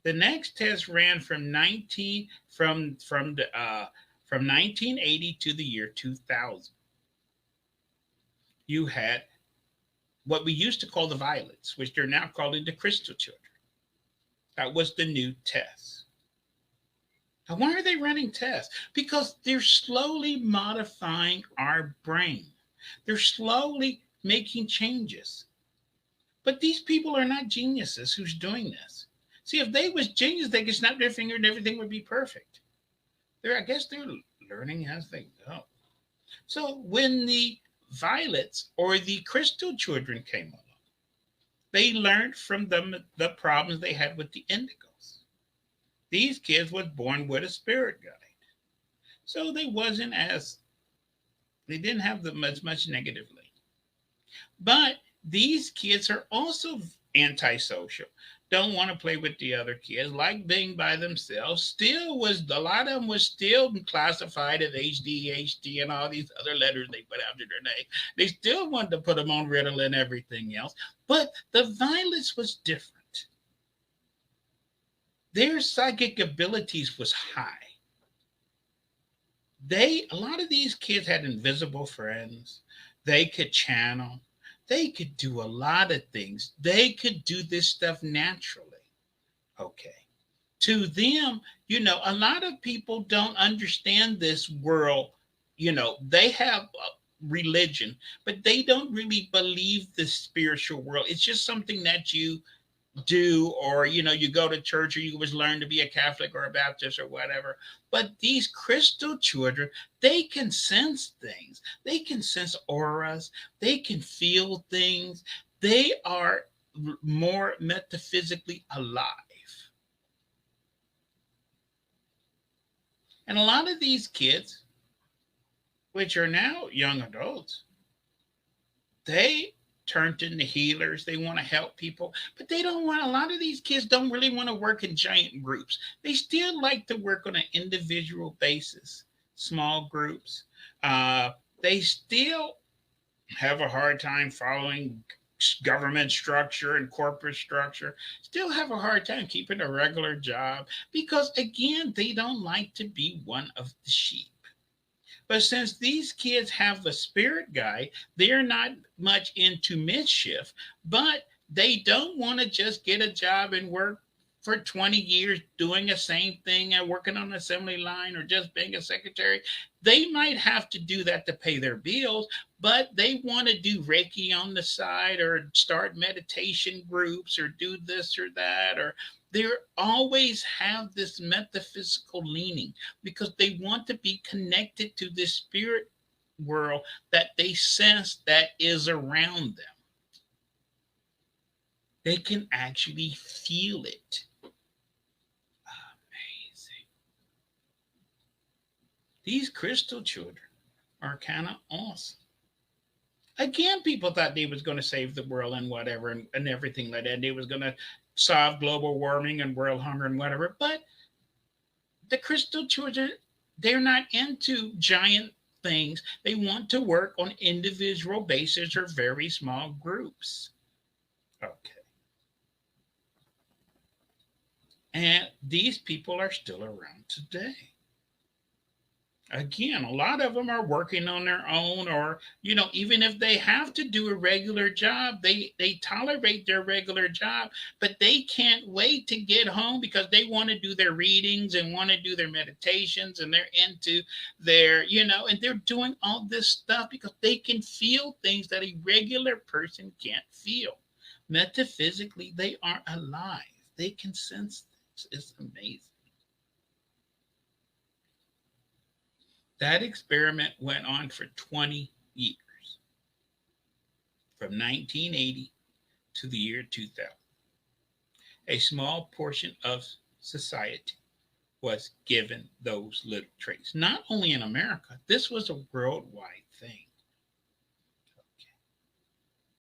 The next test ran from 1980 to the year 2000. You had what we used to call the violets, which they're now calling the crystal children. That was the new test. Now, why are they running tests? Because they're slowly modifying our brain. They're slowly making changes. But these people are not geniuses who's doing this. See, if they was genius, they could snap their finger and everything would be perfect. I guess they're learning as they go. So when the violets or the crystal children came along, they learned from them the problems they had with the indigos. These kids was born with a spirit guide. So they didn't have them as much negatively. But these kids are also antisocial. Don't want to play with the other kids, like being by themselves. Still was a lot of them was still classified as ADHD and all these other letters they put after their name. They still wanted to put them on Ritalin and everything else. But the violence was different. Their psychic abilities was high. A lot of these kids had invisible friends. They could channel. They could do a lot of things. They could do this stuff naturally. Okay. To them, a lot of people don't understand this world. They have religion, but they don't really believe the spiritual world. It's just something that you do, or you go to church, or you always learn to be a Catholic or a Baptist or whatever. But these crystal children, they can sense things, they can sense auras, they can feel things. They are more metaphysically alive. And a lot of these kids, which are now young adults, they turned into healers. They want to help people, but they don't want, a lot of these kids don't really want to work in giant groups. They still like to work on an individual basis, small groups. They still have a hard time following government structure and corporate structure, still have a hard time keeping a regular job because, again, they don't like to be one of the sheep. But since these kids have the spirit guide, they're not much into mischief, but they don't want to just get a job and work for 20 years doing the same thing and working on an assembly line or just being a secretary. They might have to do that to pay their bills, but they want to do Reiki on the side or start meditation groups or do this or that, or they always have this metaphysical leaning because they want to be connected to this spirit world that they sense that is around them. They can actually feel it. Amazing. These crystal children are kind of awesome. Again, people thought they was going to save the world and whatever and everything like that. They was going to solve global warming and world hunger and whatever. But the crystal children, they're not into giant things. They want to work on individual basis or very small groups. Okay. And these people are still around today. Again, a lot of them are working on their own, or even if they have to do a regular job, they tolerate their regular job, but they can't wait to get home because they want to do their readings and want to do their meditations, and they're into their and they're doing all this stuff because they can feel things that a regular person can't feel. Metaphysically, they are alive. They can sense things. It's amazing. That experiment went on for 20 years, from 1980 to the year 2000. A small portion of society was given those little traits. Not only in America, this was a worldwide thing.